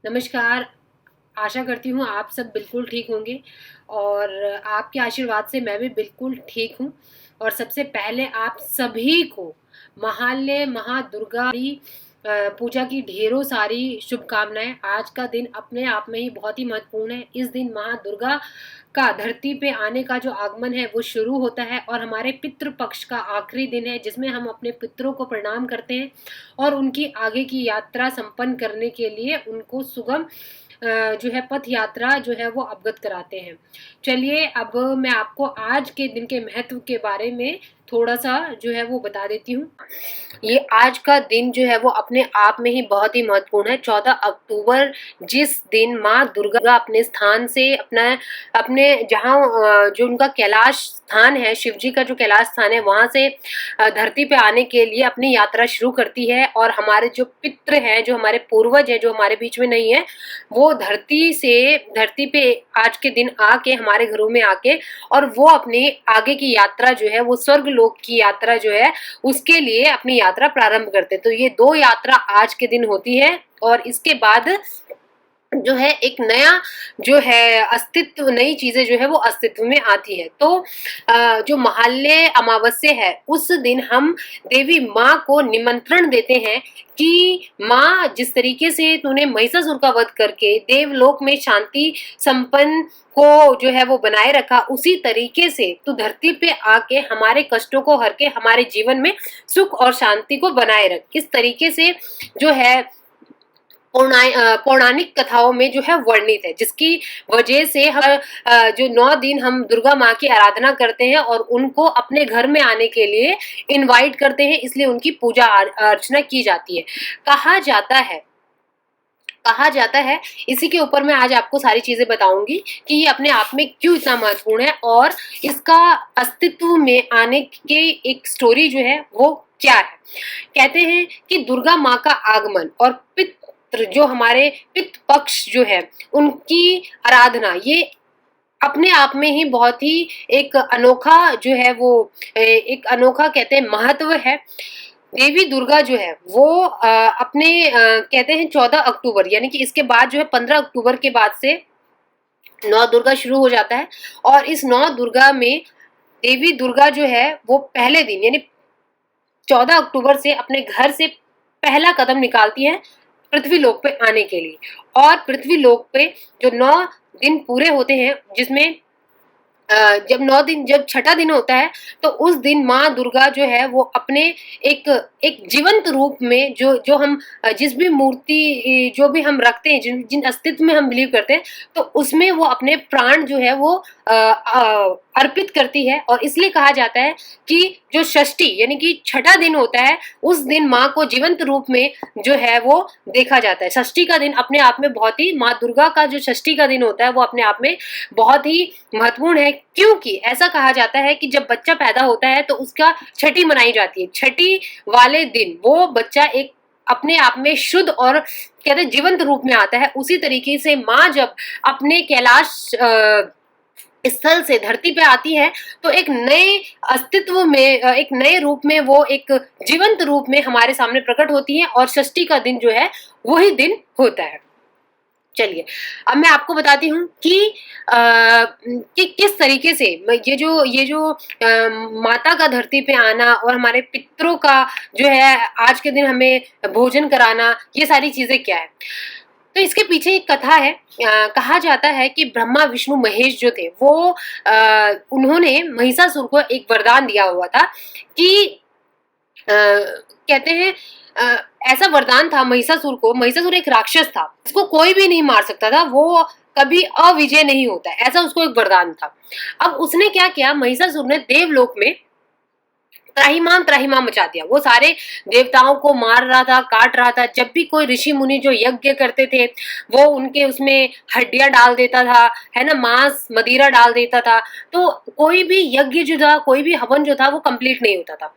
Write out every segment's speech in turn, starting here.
नमस्कार। आशा करती हूँ आप सब बिल्कुल ठीक होंगे और आपके आशीर्वाद से मैं भी बिल्कुल ठीक हूँ। और सबसे पहले आप सभी को महालय महादुर्गा पूजा की ढेरों सारी शुभकामनाएं। आज का दिन अपने आप में ही बहुत ही महत्वपूर्ण है। इस दिन महादुर्गा का धरती पे आने का जो आगमन है वो शुरू होता है और हमारे पितृ पक्ष का आखिरी दिन है, जिसमें हम अपने पितरों को प्रणाम करते हैं और उनकी आगे की यात्रा संपन्न करने के लिए उनको सुगम जो है पथ यात्रा जो है वो अवगत कराते हैं। चलिए अब मैं आपको आज के दिन के महत्व के बारे में थोड़ा सा जो है वो बता देती हूँ। ये आज का दिन जो है वो अपने आप में ही बहुत ही महत्वपूर्ण है। 14 अक्टूबर, जिस दिन माँ दुर्गा अपने स्थान से अपने जहाँ जो उनका कैलाश स्थान है, शिव जी का जो कैलाश स्थान है, वहां से धरती पे आने के लिए अपनी यात्रा शुरू करती है। और हमारे जो पितृ हैं, जो हमारे पूर्वज हैं, जो हमारे बीच में नहीं है, वो धरती पे आज के दिन आके हमारे घरों में आके और वो अपनी आगे की यात्रा जो है वो स्वर्ग लोक की यात्रा जो है उसके लिए अपनी यात्रा प्रारंभ करते हैं। तो ये दो यात्रा आज के दिन होती है और इसके बाद जो है एक नया जो है अस्तित्व, नई चीजें जो है वो अस्तित्व में आती है। तो जो महालय अमावस्या है उस दिन हम देवी माँ को निमंत्रण देते हैं कि माँ, जिस तरीके से तूने महिषासुर का वध करके देवलोक में शांति संपन्न को जो है वो बनाए रखा, उसी तरीके से तू धरती पे आके हमारे कष्टों को हर के हमारे जीवन में सुख और शांति को बनाए रख। इस तरीके से जो है पौराणिक कथाओं में जो है वर्णित है, जिसकी वजह से हम जो 9 दिन हम दुर्गा माँ की आराधना करते हैं और उनको अपने घर में आने के लिए इनवाइट करते हैं, इसलिए उनकी पूजा अर्चना की जाती है। कहा जाता है इसी के ऊपर मैं आज आपको सारी चीजें बताऊंगी कि ये अपने आप में क्यों इतना महत्वपूर्ण है और इसका अस्तित्व में आने के एक स्टोरी जो है वो क्या है। कहते हैं कि दुर्गा माँ का आगमन और जो हमारे पितृ पक्ष जो है उनकी आराधना, ये अपने आप में ही बहुत ही एक अनोखा जो है वो एक अनोखा कहते हैं महत्व है। देवी दुर्गा जो है वो कहते हैं 14 अक्टूबर, यानी कि इसके बाद जो है 15 अक्टूबर के बाद से नौ दुर्गा शुरू हो जाता है। और इस नौ दुर्गा में देवी दुर्गा जो है वो पहले दिन यानी 14 अक्टूबर से अपने घर से पहला कदम निकालती है पृथ्वी लोक पे आने के लिए। और पृथ्वी लोक पे जो 9 दिन पूरे होते हैं, जिसमें जब छठा दिन होता है तो उस दिन माँ दुर्गा जो है वो अपने एक एक जीवंत रूप में जो हम जिस भी मूर्ति जो भी हम रखते हैं, जिन अस्तित्व में हम बिलीव करते हैं, तो उसमें वो अपने प्राण जो है वो अर्पित करती है। और इसलिए कहा जाता है कि जो षष्ठी यानी कि छठा दिन होता है, उस दिन माँ को जीवंत रूप में जो है वो देखा जाता है। षष्ठी का दिन अपने आप में बहुत ही, माँ दुर्गा का जो षष्ठी का दिन होता है वो अपने आप में बहुत ही महत्वपूर्ण है, क्योंकि ऐसा कहा जाता है कि जब बच्चा पैदा होता है तो उसका छठी मनाई जाती है। छठी वाले दिन वो बच्चा एक अपने आप में शुद्ध और कहते हैं जीवंत रूप में आता है। उसी तरीके से माँ जब अपने कैलाश स्थल से धरती पे आती है तो एक नए अस्तित्व में, एक नए रूप में, वो एक जीवंत रूप में हमारे सामने प्रकट होती है और षष्ठी का दिन जो है वही दिन होता है। चलिए अब मैं आपको बताती हूँ कि किस तरीके से ये जो माता का धरती पे आना और हमारे पितरों का जो है आज के दिन हमें भोजन कराना, ये सारी चीजें क्या है। तो इसके पीछे एक कथा है। कहा जाता है कि ब्रह्मा विष्णु महेश जो थे वो उन्होंने महिषासुर को एक वरदान दिया हुआ था कि कहते हैं ऐसा वरदान था महिषासुर को। महिषासुर एक राक्षस था, इसको कोई भी नहीं मार सकता था, वो कभी अविजय नहीं होता, ऐसा उसको एक वरदान था। अब उसने क्या किया, महिषासुर ने देवलोक में त्राहिमाम मचा दिया। वो सारे देवताओं को मार रहा था, काट रहा था। जब भी कोई ऋषि मुनि जो यज्ञ करते थे वो उनके उसमें हड्डियां डाल देता था, है ना, मांस मदिरा डाल देता था। तो कोई भी यज्ञ जो था, कोई भी हवन जो था वो कंप्लीट नहीं होता था।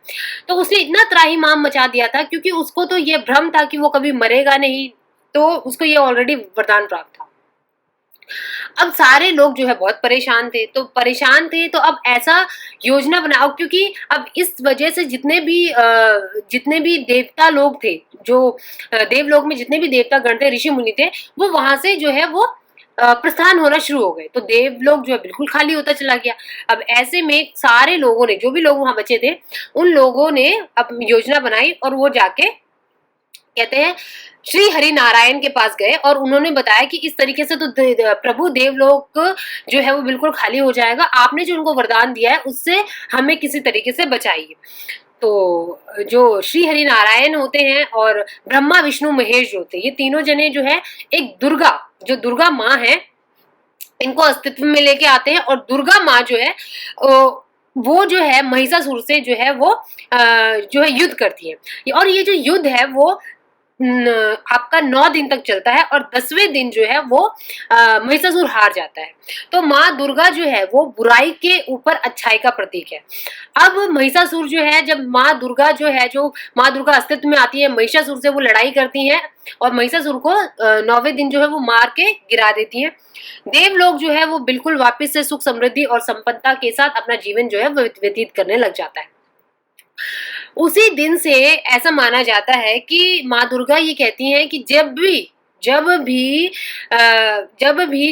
तो उसने इतना त्राहिमाम मचा दिया था क्योंकि उसको तो ये भ्रम था कि वो कभी मरेगा नहीं, तो उसको ये ऑलरेडी वरदान प्राप्त था। अब सारे लोग जो है बहुत परेशान थे, तो अब ऐसा योजना बनाओ, क्योंकि अब इस वजह से जितने भी देवता लोग थे, जो देवलोक में जितने भी देवता गण थे, ऋषि मुनि थे, वो वहां से जो है वो प्रस्थान होना शुरू हो गए। तो देवलोक जो है बिल्कुल खाली होता चला गया। अब ऐसे में सारे लोगों ने, जो भी लोग वहां बचे थे, उन लोगों ने अब योजना बनाई और वो जाके कहते हैं श्री हरि नारायण के पास गए और उन्होंने बताया कि इस तरीके से तो प्रभु देवलोक जो है वो बिल्कुल खाली हो जाएगा, आपने जो उनको वरदान दिया है उससे हमें किसी तरीके से बचाइए। तो जो श्री हरि नारायण होते हैं और ब्रह्मा विष्णु महेश जो होते हैं, ये तीनों जने जो है एक जो दुर्गा माँ है, इनको अस्तित्व में लेके आते हैं। और दुर्गा माँ जो है वो जो है महिषासुर से जो है वो जो है युद्ध करती है। और ये जो युद्ध है वो आपका 9 दिन तक चलता है और 10वें दिन जो है वो महिषासुर हार जाता है। तो माँ दुर्गा जो है वो बुराई के ऊपर अच्छाई का प्रतीक है। अब महिषासुर जो है, जब माँ दुर्गा जो है, जो माँ दुर्गा अस्तित्व में आती है, महिषासुर से वो लड़ाई करती हैं और महिषासुर को 9वें दिन जो है वो मार के गिरा देती हैं। देवलोक जो है वो बिल्कुल वापस से सुख समृद्धि और संपन्नता के साथ अपना जीवन जो है व्यतीत करने लग जाता है। उसी दिन से ऐसा माना जाता है कि माँ दुर्गा ये कहती हैं कि जब भी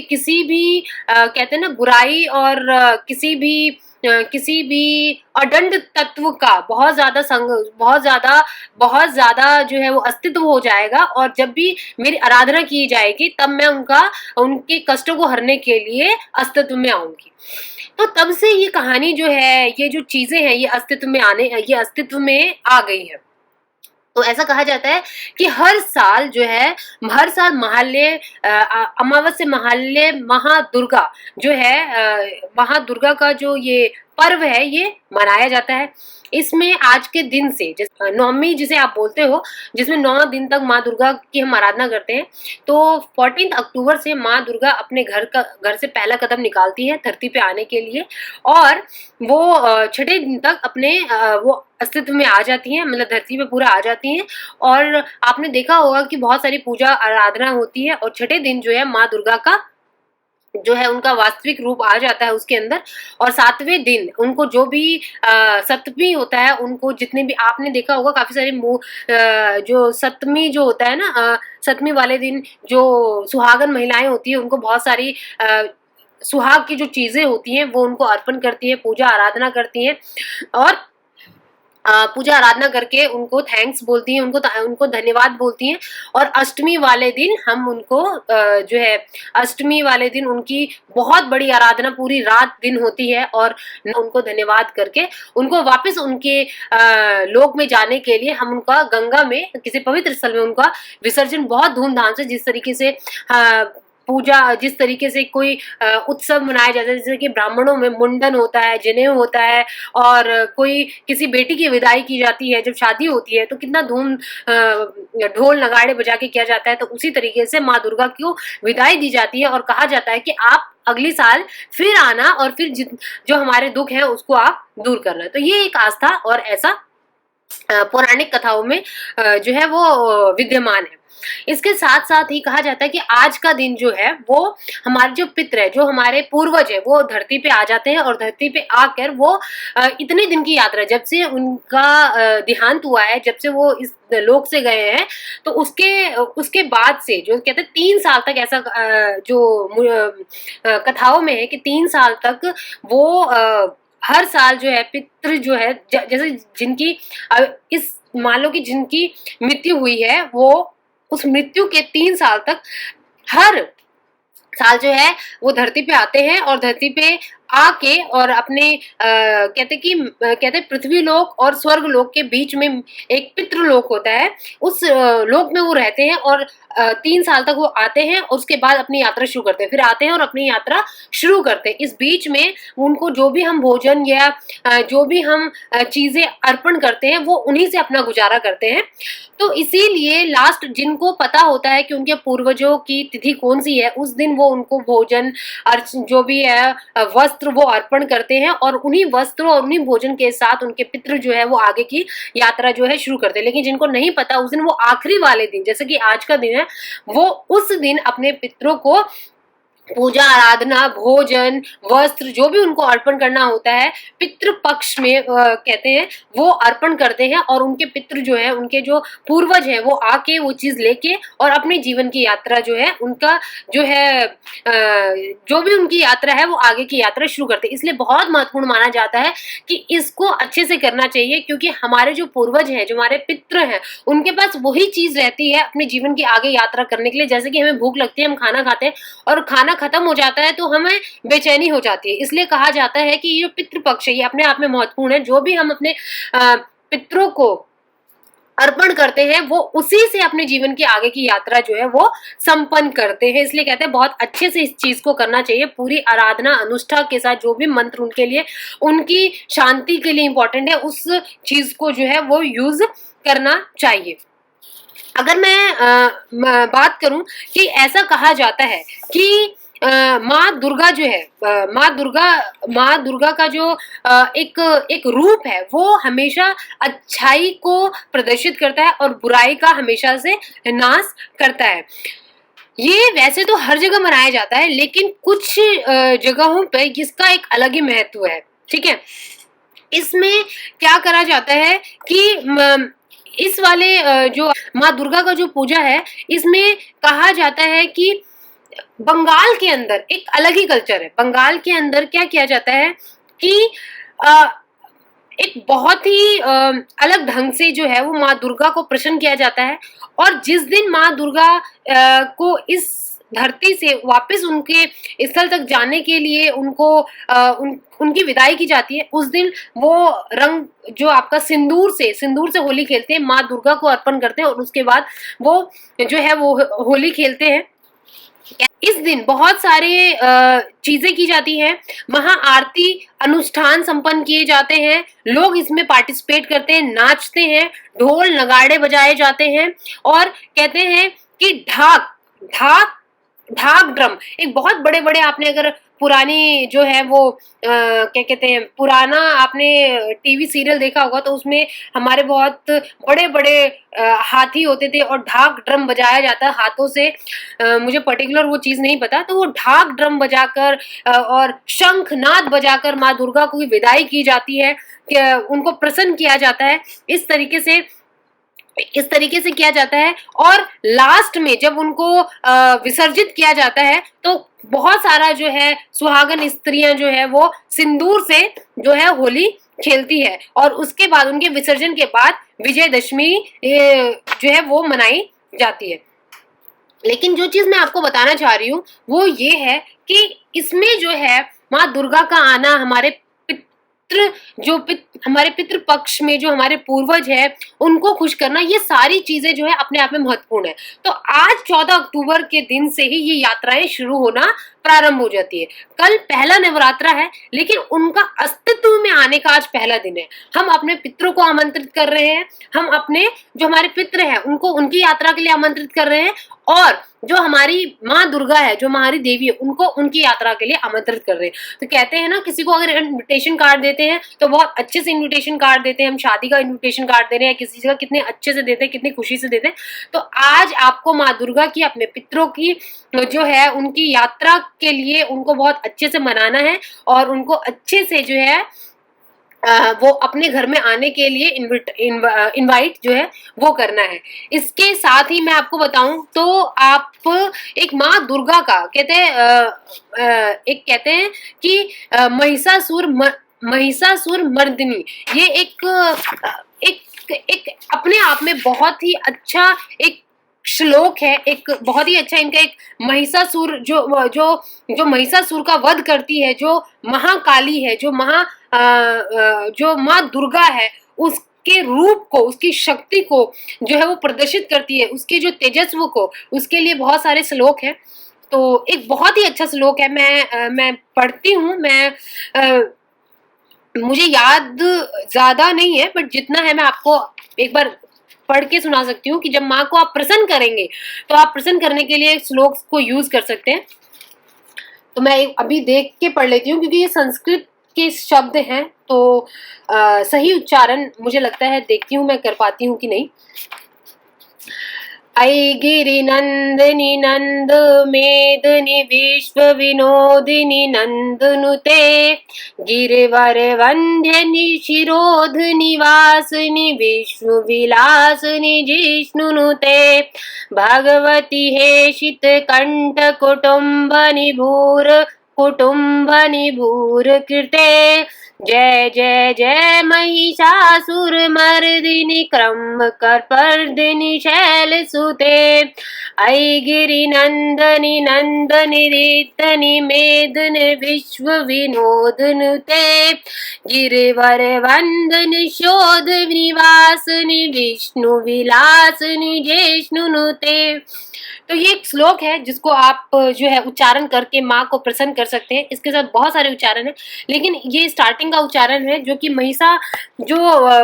किसी भी कहते हैं ना बुराई और किसी भी अदंड तत्व का बहुत ज्यादा जो है वो अस्तित्व हो जाएगा, और जब भी मेरी आराधना की जाएगी तब मैं उनके कष्टों को हरने के लिए अस्तित्व में आऊंगी। तो तब से ये कहानी जो है, ये जो चीजें हैं, ये अस्तित्व में आ गई है। तो ऐसा कहा जाता है कि हर साल महालय अमावस्या महालय महादुर्गा जो है, महादुर्गा का जो ये पर्व है ये मनाया जाता है। इसमें आज के दिन से, जैसे नवमी जिसे आप बोलते हो, जिसमें 9 दिन तक माँ दुर्गा की हम आराधना करते हैं, तो 14 अक्टूबर से माँ दुर्गा अपने घर से पहला कदम निकालती है धरती पे आने के लिए, और वो छठे दिन तक अपने वो अस्तित्व में आ जाती हैं, मतलब धरती पे पूरा आ जाती हैं। और आपने देखा होगा कि बहुत सारी पूजा आराधना होती है और छठे दिन जो है माँ दुर्गा का जो है उनका वास्तविक रूप आ जाता है उसके अंदर। और 7वें दिन उनको जो भी सप्तमी होता है, उनको जितने भी आपने देखा होगा काफी सारे जो सप्तमी जो होता है ना, सप्तमी वाले दिन जो सुहागन महिलाएं होती है उनको बहुत सारी सुहाग की जो चीजें होती हैं वो उनको अर्पण करती है, पूजा आराधना करती हैं और पूजा आराधना करके उनको थैंक्स बोलती हैं, उनको धन्यवाद बोलती हैं। और अष्टमी वाले दिन हम उनको जो है अष्टमी वाले दिन उनकी बहुत बड़ी आराधना पूरी रात दिन होती है और उनको धन्यवाद करके उनको वापस उनके लोक में जाने के लिए हम उनका गंगा में किसी पवित्र स्थल में उनका विसर्जन बहुत धूमधाम से, जिस तरीके से पूजा, जिस तरीके से कोई उत्सव मनाया जाता है, जैसे कि ब्राह्मणों में मुंडन होता है, जनेऊ होता है, और कोई किसी बेटी की विदाई की जाती है, जब शादी होती है तो कितना ढोल नगाड़े बजा के किया जाता है। तो उसी तरीके से माँ दुर्गा को विदाई दी जाती है और कहा जाता है कि आप अगली साल फिर आना और फिर जो हमारे दुख हैं उसको आप दूर करना। तो ये एक आस्था और ऐसा पौराणिक कथाओं में जो है वो विद्यमान है। इसके साथ साथ ही कहा जाता है कि आज का दिन जो है वो हमारे जो पितर है, जो हमारे पूर्वज है, वो धरती पे आ जाते हैं और धरती पे आकर वो इतने दिन की यात्रा, जब से उनका देहांत हुआ है, जब से वो इस लोक से गए हैं, तो उसके बाद से जो कहते हैं 3 साल तक, ऐसा जो कथाओं में है कि 3 साल तक वो हर साल जो है पितृ जो है, जैसे जिनकी इस मान लो कि जिनकी मृत्यु हुई है, वो उस मृत्यु के 3 साल तक हर साल जो है वो धरती पे आते हैं और धरती पे आके और अपने कहते पृथ्वी लोक और स्वर्ग लोक के बीच में एक पितृलोक होता है, उस लोक में वो रहते हैं और 3 साल तक वो आते हैं और उसके बाद अपनी यात्रा शुरू करते हैं, फिर आते हैं और अपनी यात्रा शुरू करते हैं। इस बीच में उनको जो भी हम भोजन या जो भी हम चीजें अर्पण करते हैं वो उन्हीं से अपना गुजारा करते हैं। तो इसीलिए लास्ट जिनको पता होता है कि उनके पूर्वजों की तिथि कौन सी है, उस दिन वो उनको भोजन जो भी है वस्त्र वो अर्पण करते हैं और उन्हीं वस्त्रों और उन्हीं भोजन के साथ उनके पितृ जो है वो आगे की यात्रा जो है शुरू करते हैं। लेकिन जिनको नहीं पता, उस दिन वो आखिरी वाले दिन, जैसे कि आज का दिन है, वो उस दिन अपने पितरों को पूजा आराधना, भोजन, वस्त्र जो भी उनको अर्पण करना होता है पितृ पक्ष में कहते हैं, वो अर्पण करते हैं। और उनके पितृ जो है, उनके जो पूर्वज है, वो आके वो चीज लेके और अपने जीवन की यात्रा जो है उनका जो है जो भी उनकी यात्रा है वो आगे की यात्रा शुरू करते हैं। इसलिए बहुत महत्वपूर्ण माना जाता है कि इसको अच्छे से करना चाहिए, क्योंकि हमारे जो पूर्वज हैं, जो हमारे पितृ हैं, उनके पास वही चीज रहती है अपने जीवन की आगे यात्रा करने के लिए। जैसे कि हमें भूख लगती है, हम खाना खाते हैं और खाना खत्म हो जाता है तो हमें बेचैनी हो जाती है। इसलिए कहा जाता है कि ये जो पितृपक्ष है ये अपने आप में महत्वपूर्ण है। जो भी हम अपने पितरों को अर्पण करते हैं वो उसी से अपने जीवन की आगे की यात्रा जो है वो संपन्न करते हैं। इसलिए कहते हैं बहुत अच्छे से इस चीज को करना चाहिए, पूरी आराधना अनुष्ठा के साथ। जो भी मंत्र उनके लिए, उनकी शांति के लिए इंपॉर्टेंट है, उस चीज को जो है वो यूज करना चाहिए। अगर मैं बात करूं कि ऐसा कहा जाता है कि माँ दुर्गा जो है, माँ दुर्गा का जो एक एक रूप है वो हमेशा अच्छाई को प्रदर्शित करता है और बुराई का हमेशा से नाश करता है। ये वैसे तो हर जगह मनाया जाता है, लेकिन कुछ जगहों पे इसका एक अलग ही महत्व है। ठीक है, इसमें क्या करा जाता है कि इस वाले जो माँ दुर्गा का जो पूजा है, इसमें कहा जाता है कि बंगाल के अंदर एक अलग ही कल्चर है। बंगाल के अंदर क्या किया जाता है कि एक बहुत ही अलग ढंग से जो है वो माँ दुर्गा को प्रसन्न किया जाता है। और जिस दिन माँ दुर्गा को इस धरती से वापस उनके स्थल तक जाने के लिए उनकी विदाई की जाती है, उस दिन वो रंग जो आपका सिंदूर से होली खेलते हैं, माँ दुर्गा को अर्पण करते हैं और उसके बाद वो जो है वो होली खेलते हैं। इस दिन बहुत सारे चीजें की जाती हैं, महाआरती अनुष्ठान संपन्न किए जाते हैं, लोग इसमें पार्टिसिपेट करते हैं, नाचते हैं, ढोल नगाड़े बजाए जाते हैं। और कहते हैं कि ढाक ढाक ढाक ड्रम, एक बहुत बड़े बड़े, आपने अगर पुरानी जो है वो क्या कहते हैं, पुराना आपने टीवी सीरियल देखा होगा तो उसमें हमारे बहुत बड़े बड़े हाथी होते थे और ढाक ड्रम बजाया जाता हाथों से। मुझे पर्टिकुलर वो चीज नहीं पता। तो वो ढाक ड्रम बजाकर और शंखनाद बजाकर माँ दुर्गा को विदाई की जाती है, उनको प्रसन्न किया जाता है। इस तरीके से किया जाता है। और लास्ट में जब उनको विसर्जित किया जाता है तो बहुत सारा जो है सुहागन स्त्रियां जो है वो सिंदूर से जो है होली खेलती है। और उसके बाद उनके विसर्जन के बाद विजयदशमी जो है वो मनाई जाती है। लेकिन जो चीज मैं आपको बताना चाह रही हूँ वो ये है कि इसमें जो है माँ दुर्गा का आना, हमारे हमारे पितृ पक्ष में जो हमारे पूर्वज है उनको खुश करना, ये सारी चीजें जो है अपने आप में महत्वपूर्ण है। तो आज 14 अक्टूबर के दिन से ही ये यात्राएं शुरू होना प्रारंभ हो जाती है। कल पहला नवरात्रा है, लेकिन उनका अस्तित्व में आने का आज पहला दिन है। हम अपने पितरों को आमंत्रित कर रहे हैं, हम अपने जो हमारे पितृ हैं उनको उनकी यात्रा के लिए आमंत्रित कर रहे हैं, और जो हमारी माँ दुर्गा है, जो हमारी देवी है, उनको उनकी यात्रा के लिए आमंत्रित कर रहे हैं। तो कहते हैं ना, किसी को अगर इन्विटेशन कार्ड देते हैं तो बहुत अच्छे से इन्विटेशन कार्ड देते हैं। हम शादी का इन्विटेशन कार्ड दे रहे हैं, किसी का कितने अच्छे से देते हैं, कितनी खुशी से देते हैं। तो आज आपको माँ दुर्गा की, अपने पितरों की जो है उनकी यात्रा के लिए उनको बहुत अच्छे से मनाना है और उनको अच्छे से जो है वो अपने घर में आने के लिए इनवाइट जो है वो करना है। इसके साथ ही मैं आपको बताऊं तो आप एक माँ दुर्गा का कहते हैं, एक कहते हैं कि महिषासुर मर्दिनी, ये एक अपने आप में बहुत ही अच्छा एक श्लोक है। एक बहुत ही अच्छा इनका एक महिषासुर जो महिषासुर का वध करती है, जो महाकाली है, जो माँ दुर्गा है, उसके रूप को, उसकी शक्ति को जो है वो प्रदर्शित करती है, उसके जो तेजस्व को, उसके लिए बहुत सारे श्लोक हैं। तो एक बहुत ही अच्छा श्लोक है, मैं पढ़ती हूँ। मुझे याद ज्यादा नहीं है, बट जितना है मैं आपको एक बार पढ़ के सुना सकती हूँ कि जब माँ को आप प्रसन्न करेंगे तो आप प्रसन्न करने के लिए श्लोक को यूज कर सकते हैं। तो मैं अभी देख के पढ़ लेती हूँ, क्योंकि ये संस्कृत के शब्द हैं तो सही उच्चारण मुझे लगता है, देखती हूँ मैं कर पाती हूँ कि नहीं। ऐ गिरिनन्दिनि नन्द मेदिनि विश्व विनोदिनि नन्दनुते गिरिवर वन्द्यनि शिरोधनि वासिनि विश्व विलासिनि जिष्णुनुते भगवति हेषित कंठ कुटुम्बनि भूर कृते जय जय जय महिषासुरमर्दिनि क्रम्बकपर्दिनि शैलसुते ऐ गिरिनन्दनि नन्दनि रीतनि मेदिनि विश्व विनोदनुते गिरिवर वन्दनि शोध निवासिनि विष्णु विलासिनि जिष्णुनुते। तो ये एक श्लोक है जिसको आप जो है उच्चारण करके माँ को प्रसन्न कर सकते हैं। इसके साथ बहुत सारे उच्चारण है, लेकिन ये स्टार्टिंग का उच्चारण है जो कि महिषा जो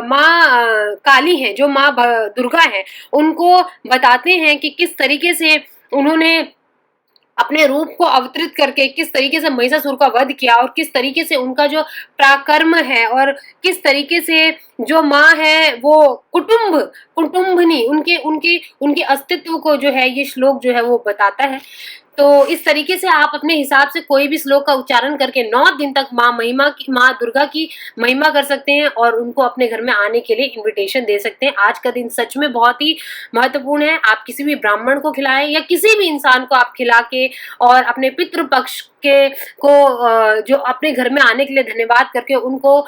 माँ काली है, जो माँ दुर्गा है, उनको बताते हैं कि किस तरीके से उन्होंने अपने रूप को अवतरित करके किस तरीके से महिषासुर का वध किया और किस तरीके से उनका जो पराक्रम है और किस तरीके से जो माँ है वो कुटुम्बनी उनके उनके उनके अस्तित्व को जो है ये श्लोक जो है वो बताता है। तो इस तरीके से आप अपने हिसाब से कोई भी श्लोक का उच्चारण करके 9 दिन तक माँ दुर्गा की महिमा कर सकते हैं और उनको अपने घर में आने के लिए इनविटेशन दे सकते हैं। आज का दिन सच में बहुत ही महत्वपूर्ण है। आप किसी भी ब्राह्मण को खिलाएं या किसी भी इंसान को आप खिला के और अपने पितृपक्ष के को जो अपने घर में आने के लिए धन्यवाद करके उनको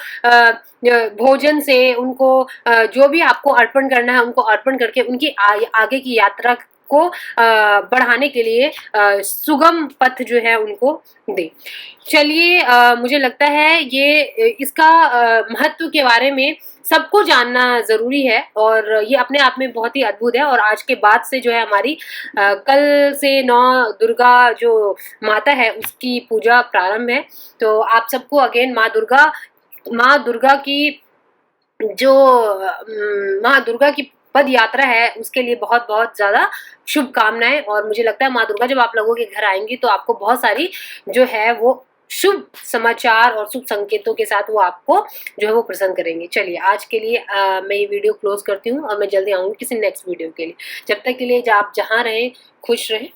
भोजन से उनको जो भी आपको अर्पण करना है उनको अर्पण करके उनकी आगे की यात्रा को बढ़ाने के लिए सुगम पथ जो है उनको दे। चलिए, मुझे लगता है ये इसका महत्व के बारे में सबको जानना जरूरी है और ये अपने आप में बहुत ही अद्भुत है। और आज के बाद से जो है हमारी कल से 9 दुर्गा जो माता है उसकी पूजा प्रारंभ है। तो आप सबको अगेन माँ दुर्गा की जो माँ दुर्गा की पद यात्रा है उसके लिए बहुत बहुत ज्यादा शुभकामनाएं। और मुझे लगता है माँ दुर्गा जब आप लोगों के घर आएंगी तो आपको बहुत सारी जो है वो शुभ समाचार और शुभ संकेतों के साथ वो आपको जो है वो प्रसन्न करेंगे। चलिए, आज के लिए मैं ये वीडियो क्लोज करती हूँ और मैं जल्दी आऊंगी किसी नेक्स्ट वीडियो के लिए। जब तक के लिए आप जहाँ रहें खुश रहें।